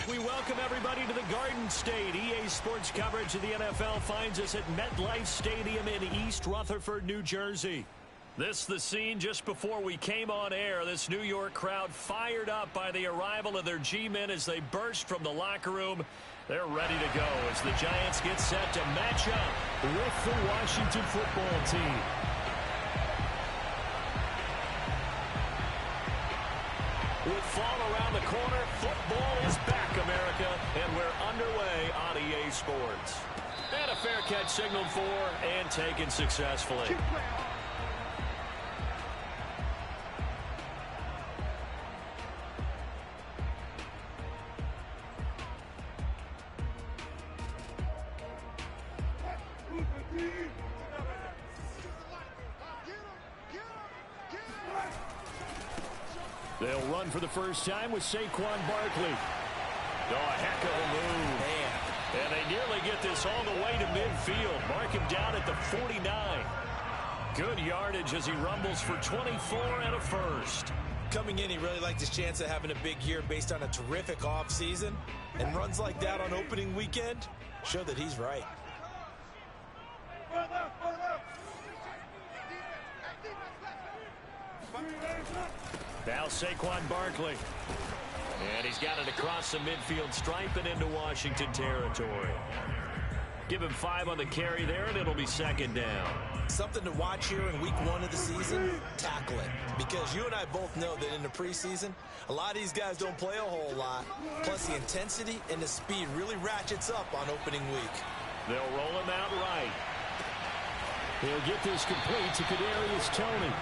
We welcome everybody to the Garden State. EA Sports coverage of the NFL finds us at MetLife Stadium in East Rutherford, New Jersey. This the scene just before we came on air. This New York crowd fired up by the arrival of their G-men as they burst from the locker room. They're ready to go as the Giants get set to match up with the Washington football team. With fall around the corner, football is back, America, and we're underway on EA Sports. And a fair catch signaled for and taken successfully. They'll run for the first time with Saquon Barkley. Oh, a heck of a move. Man. And they nearly get this all the way to midfield. Mark him down at the 49. Good yardage as he rumbles for 24 and a first. Coming in, he really liked his chance of having a big year based on a terrific offseason. And runs like that on opening weekend show that he's right. Now Saquon Barkley. And he's got it across the midfield stripe and into Washington territory. Give him 5 on the carry there, and it'll be second down. Something to watch here in week 1 of the season, tackling. Because you and I both know that in the preseason, a lot of these guys don't play a whole lot. Plus the intensity and the speed really ratchets up on opening week. They'll roll him out right. He'll get this complete to Kadarius Toney.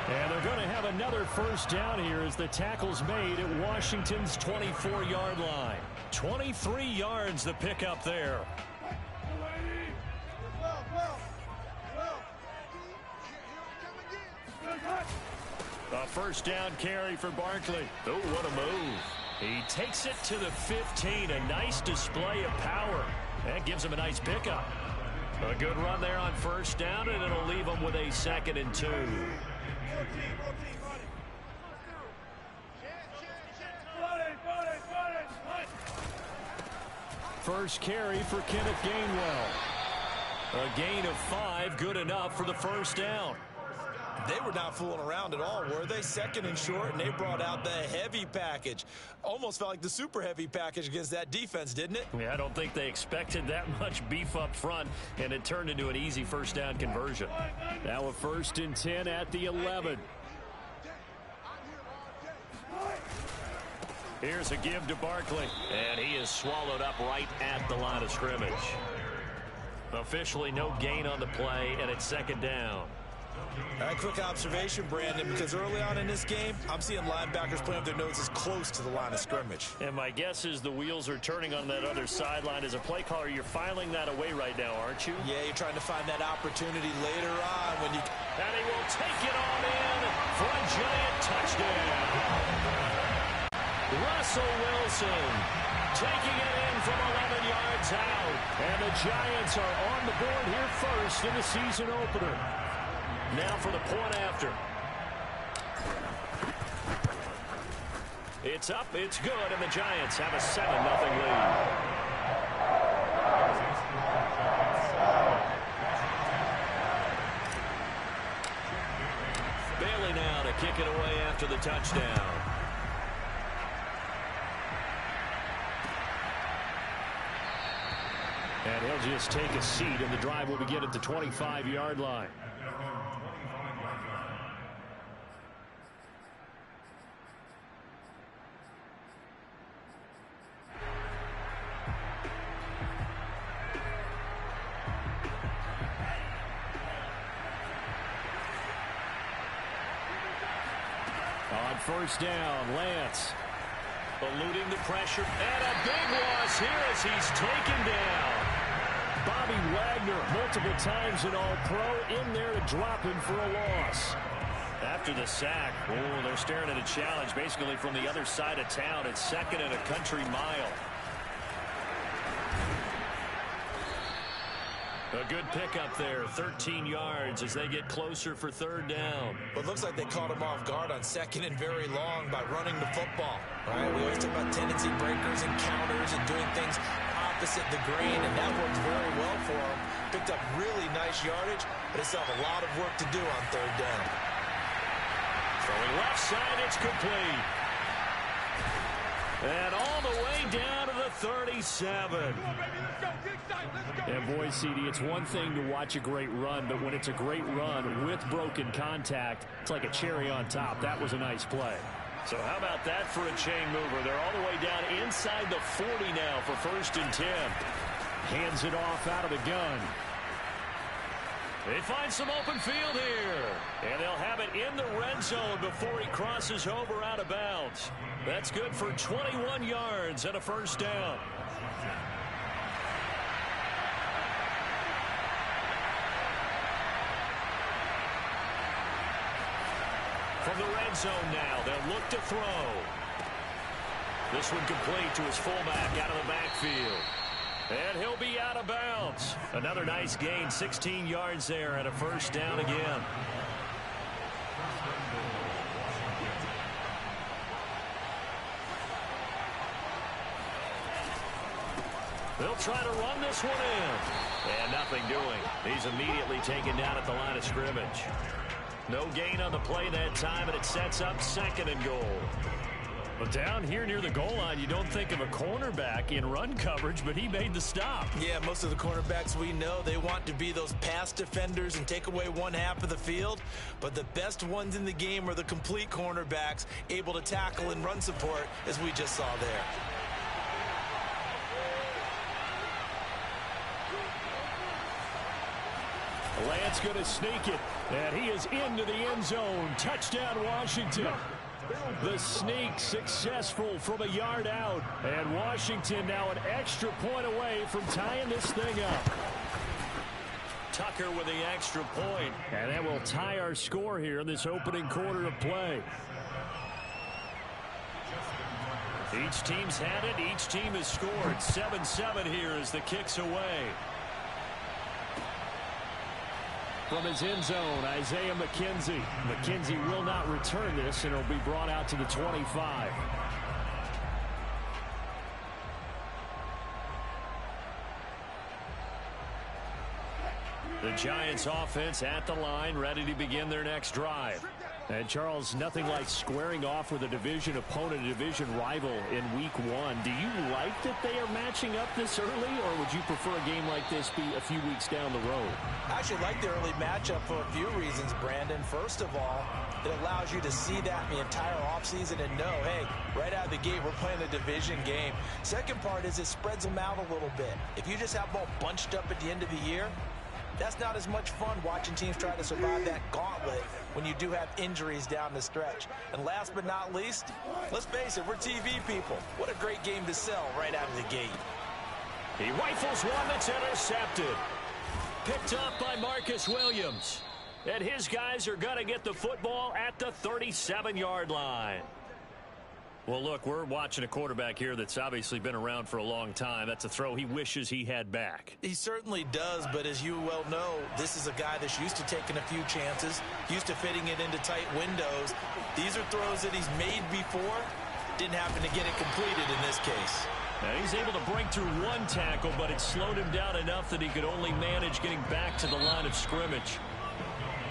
And they're going to have another first down here as the tackle's made at Washington's 24-yard line. 23 yards the pickup there. A first down carry for Barkley. Oh, what a move. He takes it to the 15. A nice display of power. That gives him a nice pickup. A good run there on first down, and it'll leave him with a 2nd and 2. First carry for Kenneth Gainwell. A gain of 5, good enough for the first down. They were not fooling around at all, were they? 2nd and short, and they brought out the heavy package. Almost felt like the super heavy package against that defense, didn't it? Yeah, I don't think they expected that much beef up front, and it turned into an easy first down conversion. Now a 1st and 10 at the 11. Here's a give to Barkley, and he is swallowed up right at the line of scrimmage. Officially no gain on the play, and it's 2nd down. A quick observation, Brandon, because early on in this game, I'm seeing linebackers playing with their noses close to the line of scrimmage. And my guess is the wheels are turning on that other sideline. As a play caller, you're filing that away right now, aren't you? Yeah, you're trying to find that opportunity later on when you... And he will take it on in for a giant touchdown. Russell Wilson taking it in from 11 yards out. And the Giants are on the board here first in the season opener. Now for the point after. It's up, it's good, and the Giants have a 7-0 lead. Bailey now to kick it away after the touchdown. And he'll just take a seat, and the drive will begin at the 25-yard line. On first down, Lance eluding the pressure, and a big loss here as he's taken down. Bobby Wagner, multiple times an All-Pro, in there to drop him for a loss. After the sack, oh, they're staring at a challenge basically from the other side of town. It's 2nd and a country mile. A good pickup there, 13 yards as they get closer for third down. But it looks like they caught him off guard on second and very long by running the football. Right? We always talk about tendency breakers and counters and doing things opposite the grain, and that worked very well for him. Picked up really nice yardage, but they still have a lot of work to do on third down. Throwing left side, it's complete. And all the way down to the 37. And boy, CD, it's one thing to watch a great run, but when it's a great run with broken contact, it's like a cherry on top. That was a nice play. So how about that for a chain mover? They're all the way down inside the 40 now for 1st and 10. Hands it off out of the gun. They find some open field here. And they'll have it in the red zone before he crosses over out of bounds. That's good for 21 yards and a 1st down. From the red zone now, they'll look to throw. This one complete to his fullback out of the backfield. And he'll be out of bounds. Another nice gain, 16 yards there and a 1st down again. They'll try to run this one in. And nothing doing. He's immediately taken down at the line of scrimmage. No gain on the play that time, and it sets up 2nd and goal. But down here near the goal line, you don't think of a cornerback in run coverage, but he made the stop. Yeah, most of the cornerbacks we know, they want to be those pass defenders and take away one half of the field. But the best ones in the game are the complete cornerbacks, able to tackle and run support, as we just saw there. Lance going to sneak it, and he is into the end zone. Touchdown, Washington. The sneak successful from a yard out, and Washington now an extra point away from tying this thing up. Tucker with the extra point. And that will tie our score here in this opening quarter of play. Each team's had it. Each team has scored. 7-7 here as the kick's away. From his end zone, Isaiah McKenzie. McKenzie will not return this, and it'll be brought out to the 25. The Giants offense at the line, ready to begin their next drive. And Charles, nothing like squaring off with a division opponent, a division rival in week 1. Do you like that they are matching up this early, or would you prefer a game like this be a few weeks down the road? I actually like the early matchup for a few reasons, Brandon. First of all, it allows you to see that in the entire offseason and know, hey, right out of the gate, we're playing a division game. Second part is it spreads them out a little bit. If you just have them all bunched up at the end of the year, that's not as much fun watching teams try to survive that gauntlet when you do have injuries down the stretch. And last but not least, let's face it, we're TV people. What a great game to sell right out of the gate. He rifles one that's intercepted. Picked up by Marcus Williams. And his guys are going to get the football at the 37-yard line. Well, look, we're watching a quarterback here that's obviously been around for a long time. That's a throw he wishes he had back. He certainly does, but as you well know, this is a guy that's used to taking a few chances, used to fitting it into tight windows. These are throws that he's made before. Didn't happen to get it completed in this case. Now he's able to break through one tackle, but it slowed him down enough that he could only manage getting back to the line of scrimmage.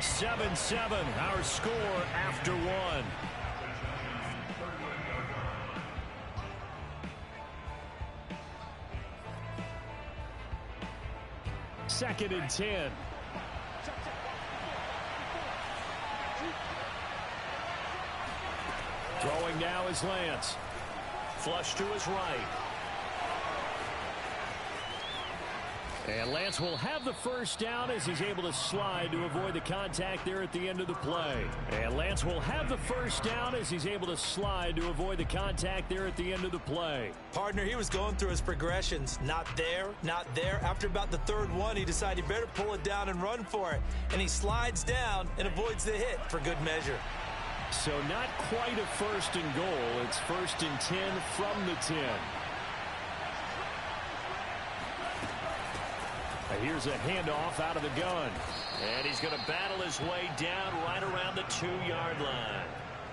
7-7, our score after one. Second and 10. Throwing now is Lance. Flush to his right. And Lance will have the first down as he's able to slide to avoid the contact there at the end of the play. And Lance will have the first down as he's able to slide to avoid the contact there at the end of the play. Partner, he was going through his progressions. Not there, not there. After about the third one, he decided he better pull it down and run for it. And he slides down and avoids the hit for good measure. So not quite a first and goal. It's 1st and 10 from the 10. Here's a handoff out of the gun. And he's going to battle his way down right around the 2-yard line.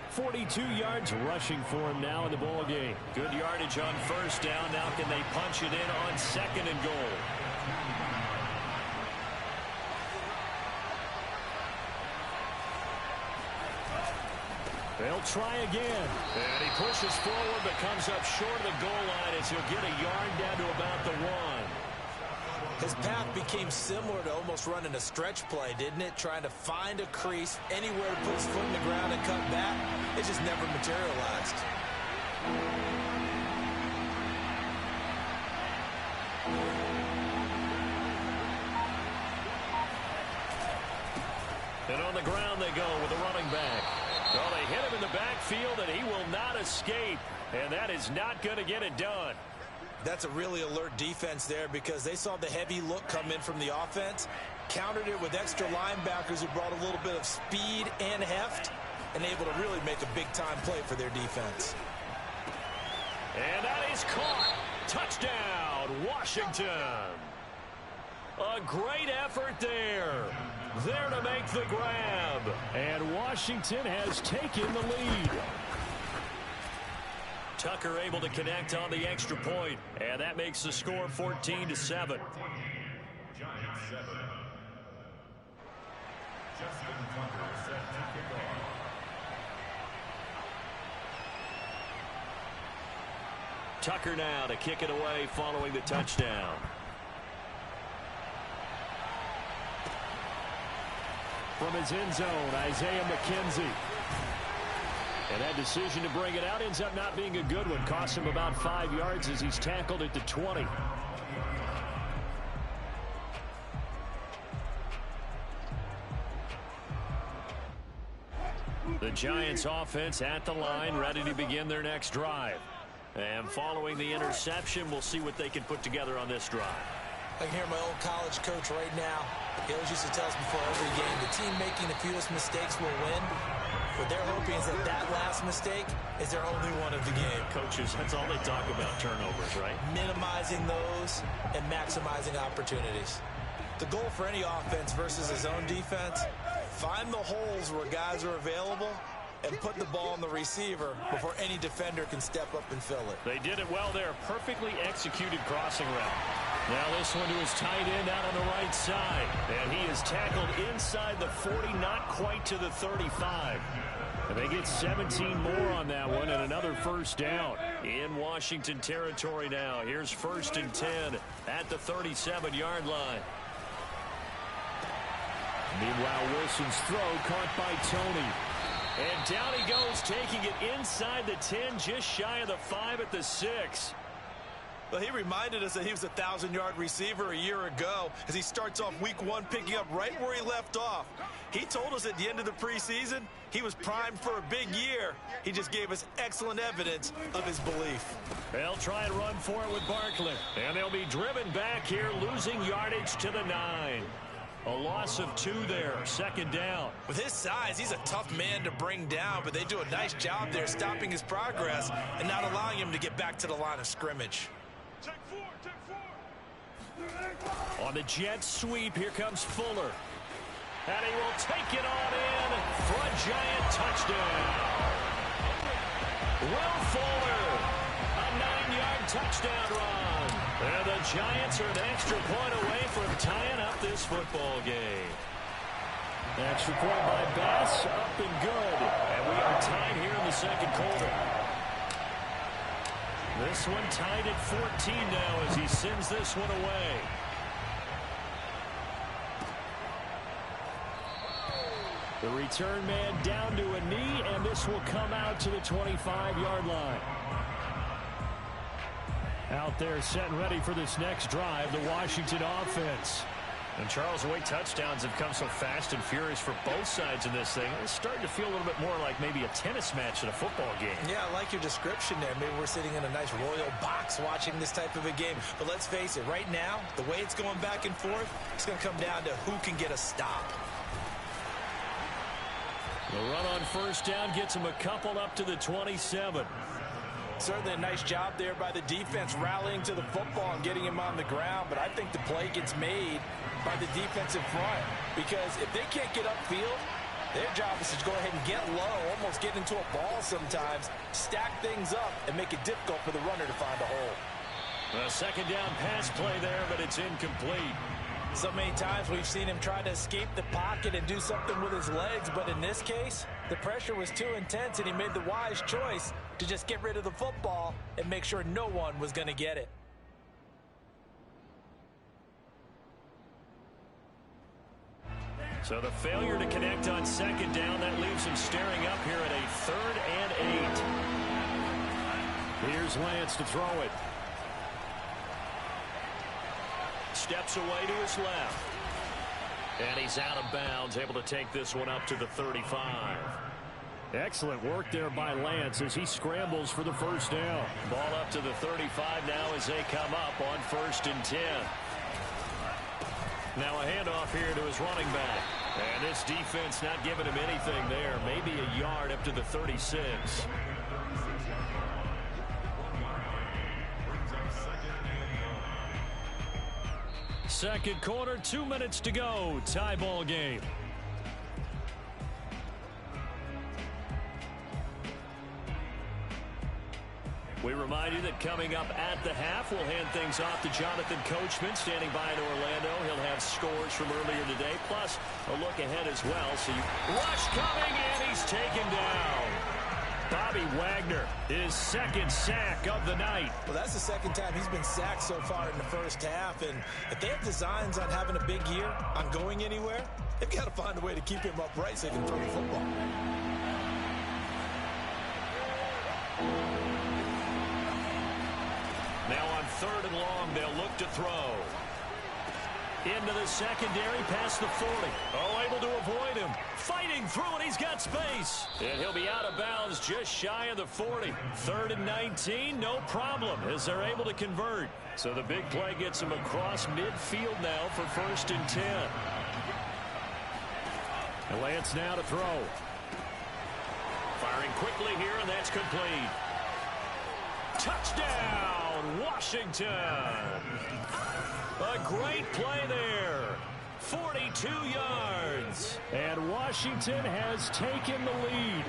42 yards rushing for him now in the ball game. Good yardage on first down. Now can they punch it in on 2nd and goal? They'll try again. And he pushes forward but comes up short of the goal line as he'll get a yard down to about the 1. His path became similar to almost running a stretch play, didn't it? Trying to find a crease, anywhere to put his foot in the ground and cut back. It just never materialized. And on the ground they go with the running back. Well, they hit him in the backfield, and he will not escape. And that is not going to get it done. That's a really alert defense there because they saw the heavy look come in from the offense, countered it with extra linebackers who brought a little bit of speed and heft, and able to really make a big-time play for their defense. And that is caught. Touchdown, Washington. A great effort there. There to make the grab. And Washington has taken the lead. Tucker able to connect on the extra point, and that makes the score 14-7. Giants 7. Justin Tucker set to kick off. Tucker now to kick it away following the touchdown. From his end zone, Isaiah McKenzie. And that decision to bring it out ends up not being a good one. Cost him about 5 yards as he's tackled at the 20. The Giants offense at the line, ready to begin their next drive. And following the interception, we'll see what they can put together on this drive. I can hear my old college coach right now. He always used to tell us before every game, the team making the fewest mistakes will win. What they're hoping is that that last mistake is their only one of the game. Coaches, that's all they talk about, turnovers, right? Minimizing those and maximizing opportunities. The goal for any offense versus his own defense, find the holes where guys are available and put the ball on the receiver before any defender can step up and fill it. They did it well there. Perfectly executed crossing route. Now this one to his tight end out on the right side. And he is tackled inside the 40, not quite to the 35. And they get 17 more on that one and another first down. In Washington territory now. Here's 1st and 10 at the 37-yard line. Meanwhile, Wilson's throw caught by Tony. And down he goes, taking it inside the 10, just shy of the 5 at the 6. Well, he reminded us that he was a 1,000-yard receiver a year ago as he starts off week 1 picking up right where he left off. He told us at the end of the preseason he was primed for a big year. He just gave us excellent evidence of his belief. They'll try and run for it with Barkley. And they'll be driven back here, losing yardage to the 9. A loss of 2 there, 2nd down. With his size, he's a tough man to bring down, but they do a nice job there stopping his progress and not allowing him to get back to the line of scrimmage. On the jet sweep, here comes Fuller. And he will take it on in for a Giant touchdown. Will Fuller, a 9-yard touchdown run. And the Giants are an extra point away from tying up this football game. Extra point by Bass, up and good. And we are tied here in the 2nd quarter. This one tied at 14 now as he sends this one away. The return man down to a knee, and this will come out to the 25-yard line. Out there set and ready for this next drive, the Washington offense. And Charles, the way touchdowns have come so fast and furious for both sides in this thing, it's starting to feel a little bit more like maybe a tennis match than a football game. Yeah, I like your description there. Maybe we're sitting in a nice royal box watching this type of a game. But let's face it, right now, the way it's going back and forth, it's going to come down to who can get a stop. The run on 1st down gets him a couple up to the 27. Certainly a nice job there by the defense rallying to the football and getting him on the ground, but I think the play gets made by the defensive front because if they can't get upfield, their job is to go ahead and get low, almost get into a ball sometimes, stack things up, and make it difficult for the runner to find a hole. A second down pass play there, but it's incomplete. So many times we've seen him try to escape the pocket and do something with his legs, but in this case, the pressure was too intense, and he made the wise choice to just get rid of the football and make sure no one was going to get it. So the failure to connect on second down, that leaves him staring up here at a 3rd and 8. Here's Lance to throw it. Steps away to his left. And he's out of bounds, able to take this one up to the 35. Excellent work there by Lance as he scrambles for the first down. Ball up to the 35 now as they come up on 1st and 10. Now a handoff here to his running back. And this defense not giving him anything there. Maybe a yard up to the 36. Second quarter, 2 minutes to go. Tie ball game. We remind you that coming up at the half, we'll hand things off to Jonathan Coachman, standing by in Orlando. He'll have scores from earlier today, plus a look ahead as well. So rush coming, and he's taken down. Bobby Wagner, his 2nd sack of the night. Well, that's the 2nd time he's been sacked so far in the first half, and if they have designs on having a big year, on going anywhere, they've got to find a way to keep him upright so he can throw the football. Now on 3rd and long, they'll look to throw. Into the secondary, past the 40. Oh, able to avoid him. Fighting through, and he's got space. And he'll be out of bounds just shy of the 40. 3rd and 19, no problem, as they're able to convert. So the big play gets him across midfield now for 1st and 10. And Lance now to throw. Firing quickly here, and that's complete. Touchdown, Washington. A great play there. 42 yards. And Washington has taken the lead.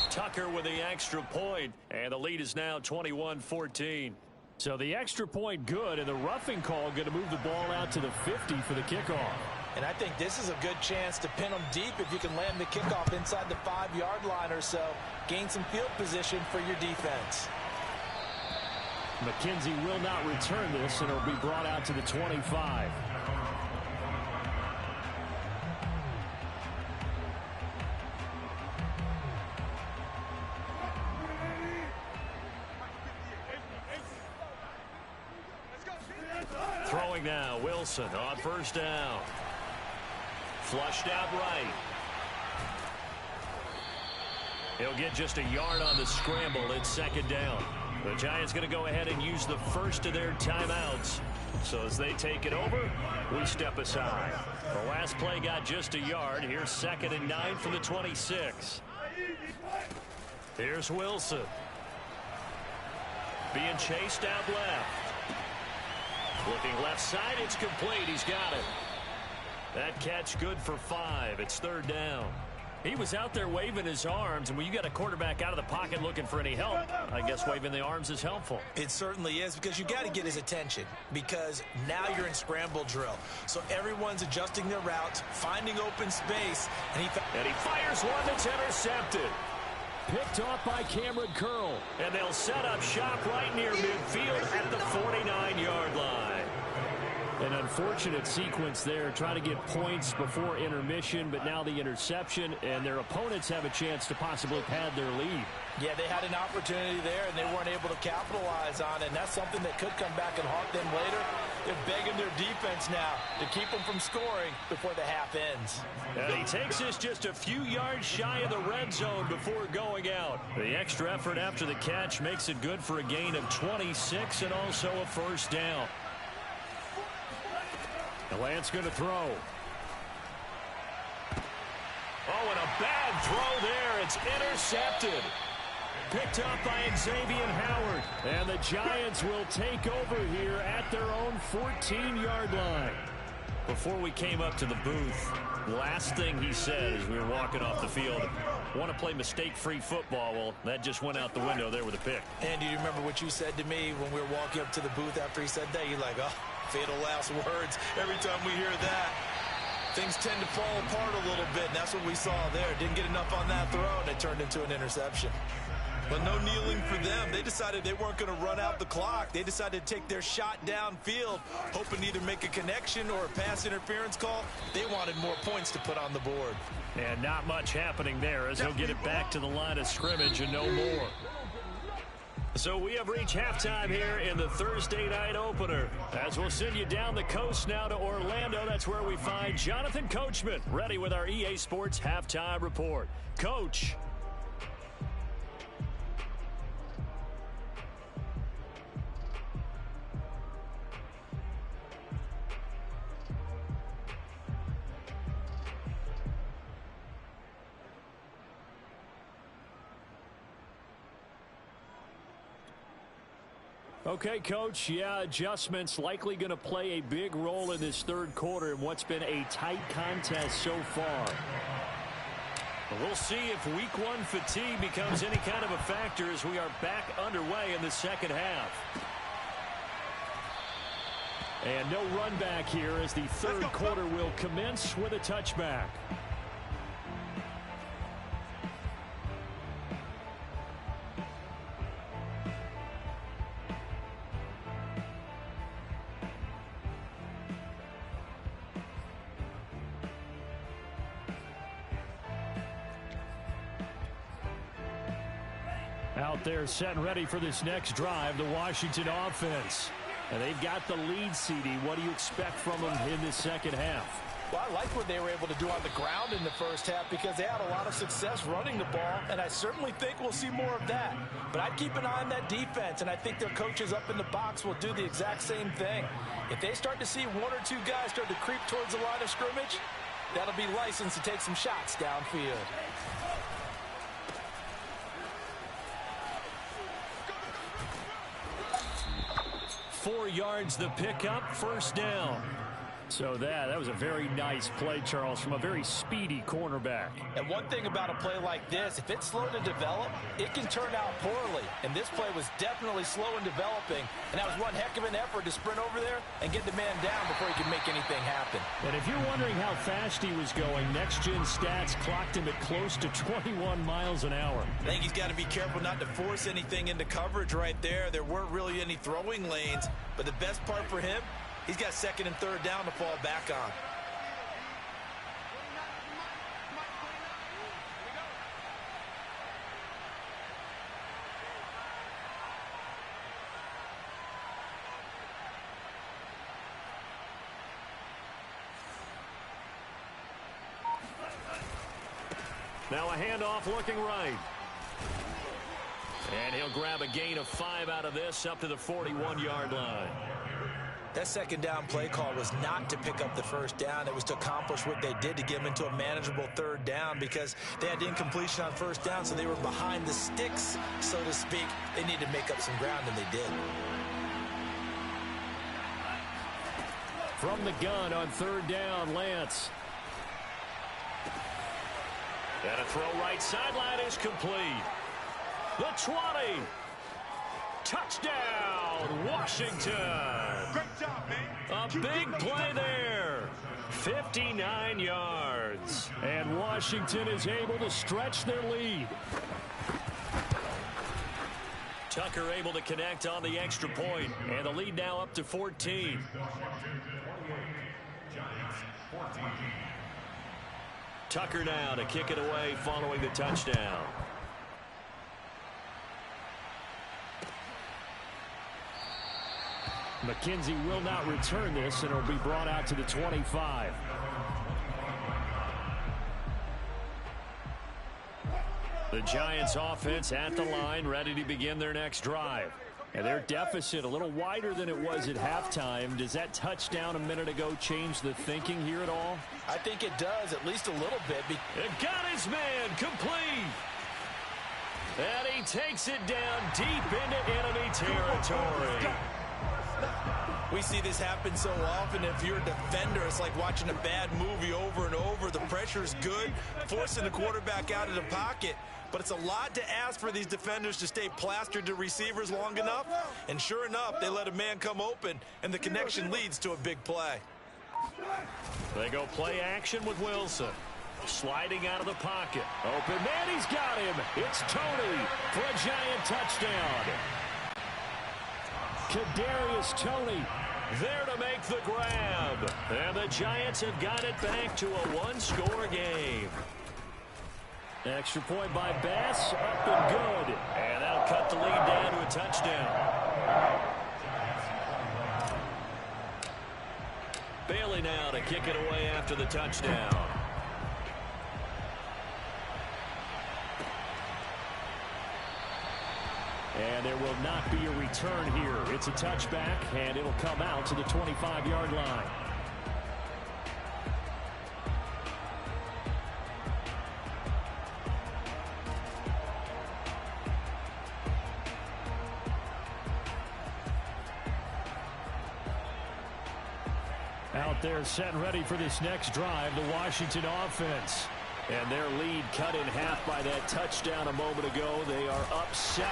Tucker with the extra point, and the lead is now 21-14. So the extra point good, and the roughing call going to move the ball out to the 50 for the kickoff. And I think this is a good chance to pin them deep if you can land the kickoff inside the 5-yard line or so. Gain some field position for your defense. McKenzie will not return this, and it'll be brought out to the 25. Throwing now, Wilson on 1st down. Flushed out right. He'll get just a yard on the scramble. It's 2nd down. The Giants going to go ahead and use the first of their timeouts. So as they take it over, we step aside. The last play got just a yard. Here's 2nd and 9 from the 26. Here's Wilson. Being chased out left. Looking left side, it's complete. He's got it. That catch good for 5. It's 3rd down. He was out there waving his arms, and when you got a quarterback out of the pocket looking for any help, I guess waving the arms is helpful. It certainly is, because you got to get his attention, because now you're in scramble drill. So everyone's adjusting their routes, finding open space, and he fires one that's intercepted. Picked off by Cameron Curl. And they'll set up shop right near midfield at the 49-yard line. An unfortunate sequence there, trying to get points before intermission, but now the interception, and their opponents have a chance to possibly pad their lead. Yeah, they had an opportunity there, and they weren't able to capitalize on it, and that's something that could come back and haunt them later. They're begging their defense now to keep them from scoring before the half ends. And he takes us just a few yards shy of the red zone before going out. The extra effort after the catch makes it good for a gain of 26 and also a 1st down. Lance going to throw. Oh, and a bad throw there it's intercepted. Picked up by Xavier Howard. And the Giants will take over here at their own 14-yard line. Before we came up to the booth, last thing he said as we were walking off the field, want to play mistake-free football. Well, that just went out the window there with a pick. And do you remember what you said to me when we were walking up to the booth after he said that? You're like, oh, fatal last words. Every time we hear that, things tend to fall apart a little bit, and that's what we saw there. Didn't get enough on that throw, and it turned into an interception. But no kneeling for them. They decided they weren't going to run out the clock. They decided to take their shot downfield, hoping to either make a connection or a pass interference call. They wanted more points to put on the board. And not much happening there as he'll get it back to the line of scrimmage and no more. So we have reached halftime here in the Thursday night opener. As we'll send you down the coast now to Orlando. That's where we find Jonathan Coachman ready with our EA Sports halftime report. Coach. Okay, Coach, yeah, adjustments likely going to play a big role in this third quarter in what's been a tight contest so far. But we'll see if week one fatigue becomes any kind of a factor as we are back underway in the second half. And no run back here as the third quarter will commence with a touchback. Out there set and ready for this next drive, the Washington offense. And they've got the lead, CD. What do you expect from them in this second half? Well, I like what they were able to do on the ground in the first half because they had a lot of success running the ball, and I certainly think we'll see more of that. But I'd keep an eye on that defense, and I think their coaches up in the box will do the exact same thing. If they start to see one or two guys start to creep towards the line of scrimmage, that'll be licensed to take some shots downfield. 4 yards the pickup, first down. So that was a very nice play, Charles, from a very speedy cornerback. And one thing about a play like this, if it's slow to develop, it can turn out poorly. And this play was definitely slow in developing. And that was one heck of an effort to sprint over there and get the man down before he could make anything happen. And if you're wondering how fast he was going, next-gen stats clocked him at close to 21 miles an hour. I think he's got to be careful not to force anything into coverage right there. There weren't really any throwing lanes. But the best part for him, he's got second and third down to fall back on. Now a handoff looking right. And he'll grab a gain of 5 out of this up to the 41-yard line. That second down play call was not to pick up the first down. It was to accomplish what they did to get them into a manageable third down because they had incompletion on first down, so they were behind the sticks, so to speak. They needed to make up some ground, and they did. From the gun on third down, Lance. And a throw right sideline is complete. The 20. Touchdown, Washington. Great job, man. A big play there. 59 yards. And Washington is able to stretch their lead. Tucker able to connect on the extra point, and the lead now up to 14. Tucker now to kick it away following the touchdown. McKenzie will not return this, and it'll be brought out to the 25. The Giants offense at the line, ready to begin their next drive. And their deficit a little wider than it was at halftime. Does that touchdown a minute ago change the thinking here at all? I think it does, at least a little bit. It got his man complete. And he takes it down deep into enemy territory. We see this happen so often. If you're a defender, it's like watching a bad movie over and over. The pressure is good, forcing the quarterback out of the pocket. But it's a lot to ask for these defenders to stay plastered to receivers long enough. And sure enough, they let a man come open, and the connection leads to a big play. They go play action with Wilson. Sliding out of the pocket. Open man, he's got him. It's Tony for a Giant touchdown. Kadarius Toney there to make the grab. And the Giants have got it back to a one-score game. Extra point by Bass, up and good. And that'll cut the lead down to a touchdown. Bailey now to kick it away after the touchdown. And there will not be a return here. It's a touchback, and it'll come out to the 25-yard line. Out there set and ready for this next drive, the Washington offense. And their lead cut in half by that touchdown a moment ago. They are up 7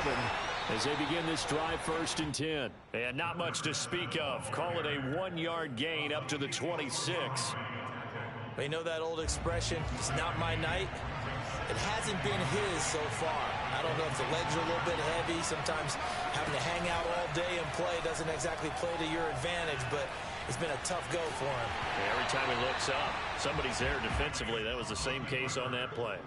as they begin this drive, 1st and 10. And not much to speak of. Call it a 1-yard gain up to the 26. You know that old expression, it's not my night? It hasn't been his so far. I don't know if the legs are a little bit heavy. Sometimes having to hang out all day and play doesn't exactly play to your advantage, but it's been a tough go for him. Every time he looks up, somebody's there defensively. That was the same case on that play.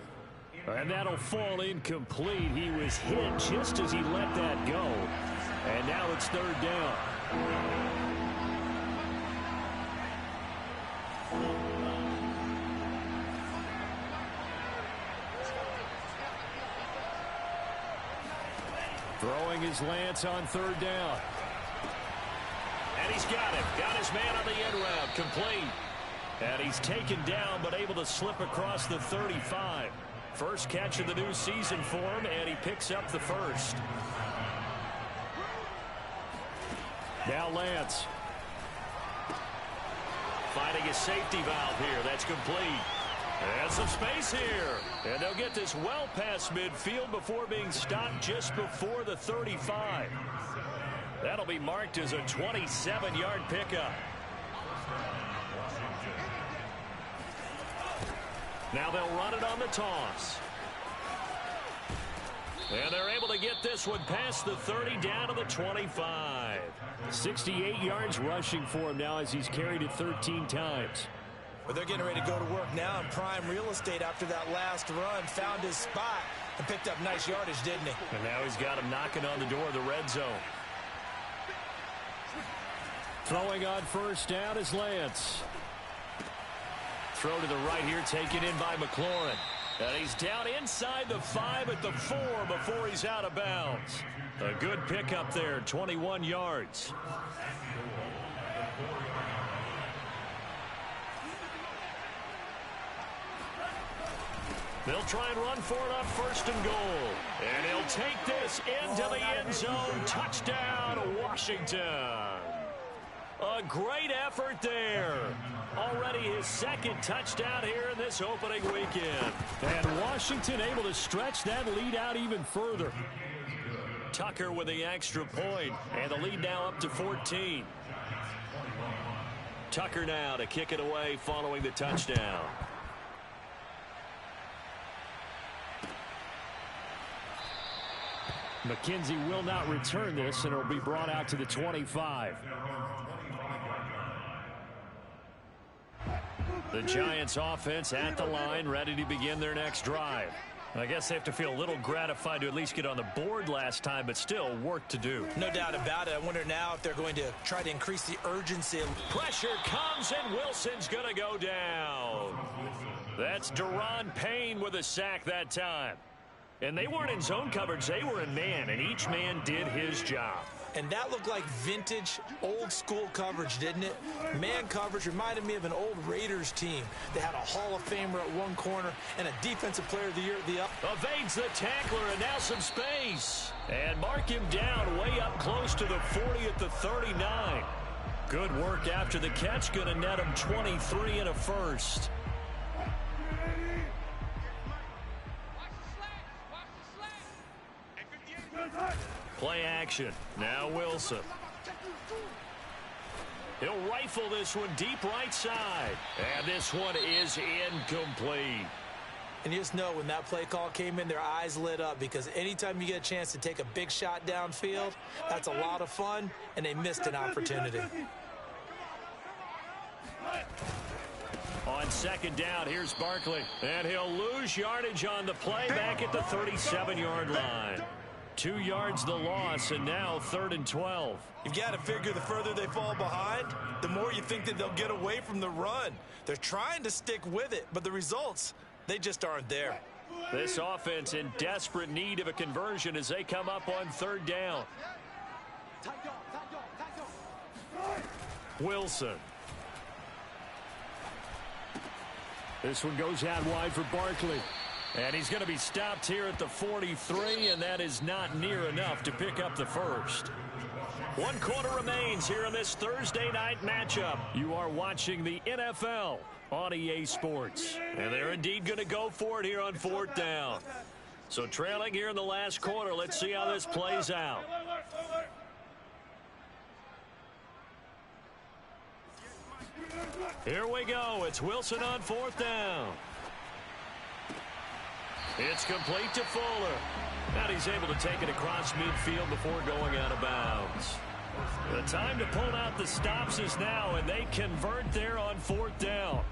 And that'll fall incomplete. He was hit just as he let that go. And now it's 3rd down. Throwing his Lance on 3rd down. And he's got him. Got his man on the end route. Complete. And he's taken down but able to slip across the 35. First catch of the new season for him, and he picks up the first. Now Lance. Finding a safety valve here. That's complete. And some space here. And they'll get this well past midfield before being stopped just before the 35. That'll be marked as a 27-yard pickup. Now they'll run it on the toss. And they're able to get this one past the 30 down to the 25. 68 yards rushing for him now as he's carried it 13 times. But they're getting ready to go to work now in prime real estate after that last run. Found his spot and picked up nice yardage, didn't he? And now he's got him knocking on the door of the red zone. Throwing on 1st down is Lance. Throw to the right here, taken in by McLaurin. And he's down inside the 5 at the 4 before he's out of bounds. A good pickup there, 21 yards. They'll try and run for it on 1st and goal. And he'll take this into the end zone. Touchdown, Washington. A great effort there. Already his 2nd touchdown here in this opening weekend. And Washington able to stretch that lead out even further. Tucker with the extra point, and the lead now up to 14. Tucker now to kick it away following the touchdown. McKenzie will not return this, and it'll be brought out to the 25. The Giants offense at the line, ready to begin their next drive. I guess they have to feel a little gratified to at least get on the board last time, but still work to do. No doubt about it. I wonder now if they're going to try to increase the urgency. Pressure comes, and Wilson's going to go down. That's Deron Payne with a sack that time. And they weren't in zone coverage. They were in man, and each man did his job. And that looked like vintage, old-school coverage, didn't it? Man coverage reminded me of an old Raiders team. They had a Hall of Famer at one corner and a Defensive Player of the Year at the other. Evades the tackler, and now some space. And mark him down way up close to the 40 at the 39. Good work after the catch. Going to net him 23 and a first. Play action. Now Wilson. He'll rifle this one deep right side. And this one is incomplete. And you just know when that play call came in, their eyes lit up, because anytime you get a chance to take a big shot downfield, that's a lot of fun, and they missed an opportunity. On second down, here's Barkley. And he'll lose yardage on the play back at the 37-yard line. 2 yards the loss, and now 3rd and 12. You've got to figure the further they fall behind, the more you think that they'll get away from the run. They're trying to stick with it, but the results, they just aren't there. This offense in desperate need of a conversion as they come up on 3rd down. Wilson. This one goes out wide for Barkley. And he's going to be stopped here at the 43, and that is not near enough to pick up the first. 1 quarter remains here in this Thursday night matchup. You are watching the NFL on EA Sports. And they're indeed going to go for it here on 4th down. So trailing here in the last quarter, let's see how this plays out. Here we go. It's Wilson on 4th down. It's complete to Fuller. And he's able to take it across midfield before going out of bounds. The time to pull out the stops is now, and they convert there on 4th down.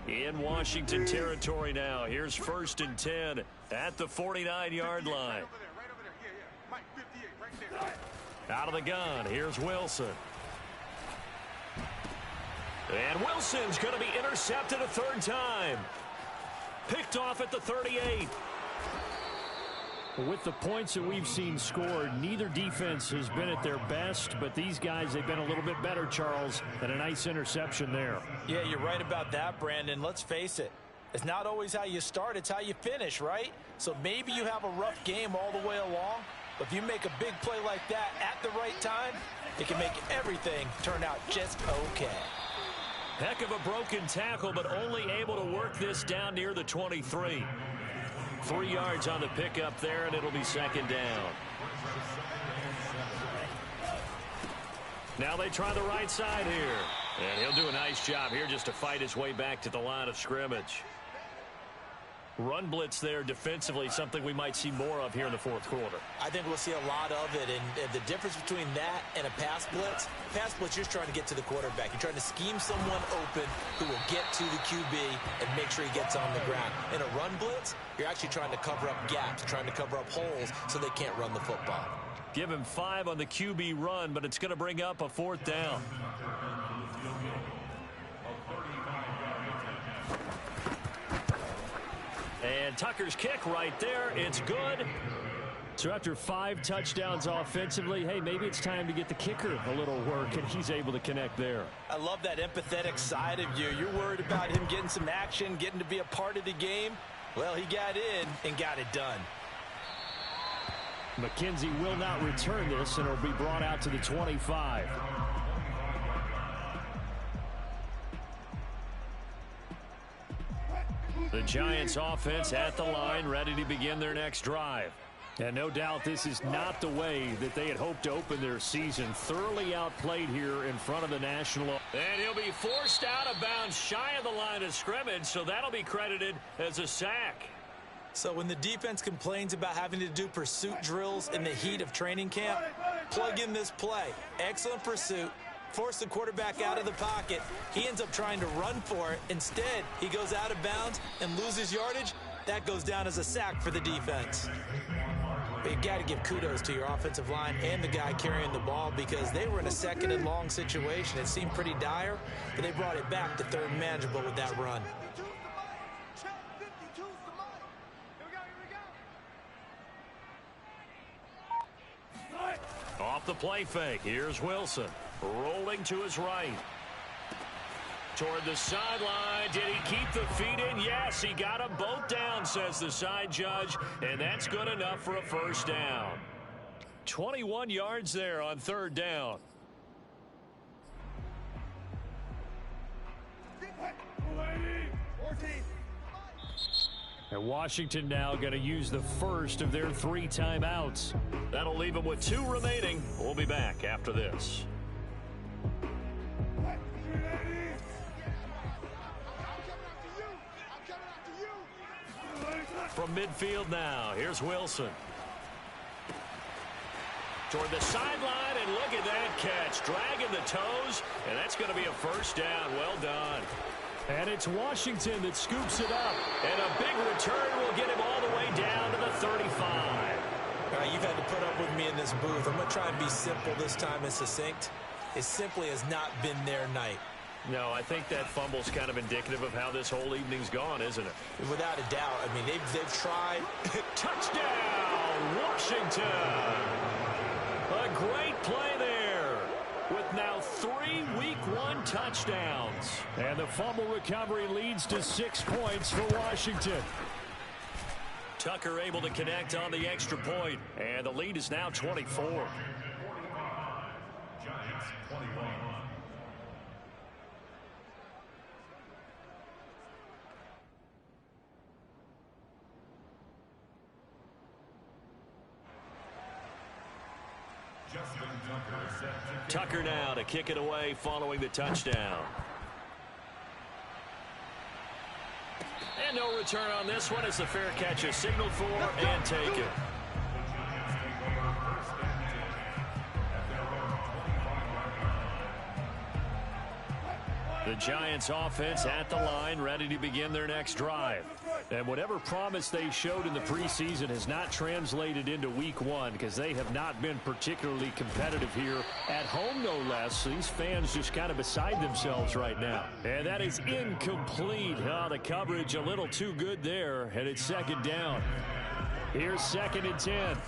In Washington territory now. Here's 1st and 10 at the 49-yard line. Out of the gun. Here's Wilson. And Wilson's going to be intercepted a 3rd time. Picked off at the 38. With the points that we've seen scored, neither defense has been at their best, but these guys, they've been a little bit better, Charles, and a nice interception there. Yeah, you're right about that, Brandon. Let's face it. It's not always how you start, it's how you finish, right? So maybe you have a rough game all the way along, but if you make a big play like that at the right time, it can make everything turn out just okay. Heck of a broken tackle, but only able to work this down near the 23. 3 yards on the pickup there, and it'll be 2nd down. Now they try the right side here. And he'll do a nice job here just to fight his way back to the line of scrimmage. Run blitz there defensively, something we might see more of here in the 4th quarter. I think we'll see a lot of it, and the difference between that and a pass blitz, you're just trying to get to the quarterback. You're trying to scheme someone open who will get to the QB and make sure he gets on the ground. In a run blitz, you're actually trying to cover up gaps, trying to cover up holes so they can't run the football. Give him 5 on the QB run, but it's going to bring up a 4th down. And Tucker's kick right there. It's good. So after 5 touchdowns offensively, hey, maybe it's time to get the kicker a little work, and he's able to connect there. I love that empathetic side of you. You're worried about him getting some action, getting to be a part of the game. Well, he got in and got it done. McKenzie will not return this, and it'll be brought out to the 25. The Giants offense at the line, ready to begin their next drive. And no doubt this is not the way that they had hoped to open their season. Thoroughly outplayed here in front of the National. And he'll be forced out of bounds shy of the line of scrimmage, so that'll be credited as a sack. So when the defense complains about having to do pursuit drills in the heat of training camp, plug in this play. Excellent pursuit. Force the quarterback out of the pocket. He ends up trying to run for it. Instead, he goes out of bounds and loses yardage. That goes down as a sack for the defense. But you've got to give kudos to your offensive line and the guy carrying the ball, because they were in a 2nd and long situation. It seemed pretty dire, but they brought it back to 3rd and manageable with that run. the play fake. Here's Wilson. Rolling to his right. Toward the sideline. Did he keep the feet in? Yes, he got them both down, says the side judge. And that's good enough for a first down. 21 yards there on third down. And Washington now going to use the first of their 3 timeouts. That'll leave them with 2 remaining. We'll be back after this. From midfield now, here's Wilson. Toward the sideline, and look at that catch. Dragging the toes, and that's going to be a first down. Well done. And it's Washington that scoops it up. And a big return will get him all the way down to the 35. All right, you've had to put up with me in this booth. I'm going to try and be simple this time and succinct. It simply has not been their night. No, I think that fumble's kind of indicative of how this whole evening's gone, isn't it? Without a doubt. I mean, they've tried. Touchdown, Washington. A great play there with now 3 Week 1 touchdowns. And the fumble recovery leads to 6 points for Washington. Tucker able to connect on the extra point, and the lead is now 24. Giants 21. Tucker now to kick it away following the touchdown. And no return on this one as the fair catch is signaled for and taken. The Giants offense at the line, ready to begin their next drive. And whatever promise they showed in the preseason has not translated into Week 1 because they have not been particularly competitive here at home, no less. These fans just kind of beside themselves right now. And that is incomplete. Oh, the coverage a little too good there, and it's second down. Here's 2nd and 10.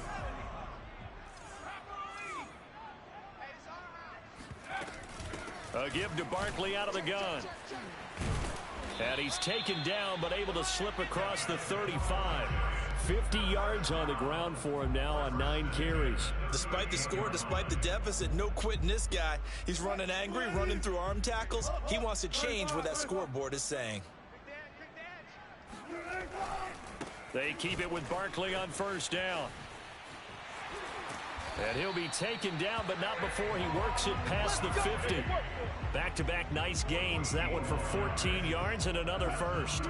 A give to Barkley out of the gun. And he's taken down but able to slip across the 35. 50 yards on the ground for him now on 9 carries. Despite the score, despite the deficit, no quitting this guy. He's running angry, running through arm tackles. He wants to change what that scoreboard is saying. They keep it with Barkley on first down. And he'll be taken down, but not before he works it past the 50. Back-to-back nice gains. That one for 14 yards and another first.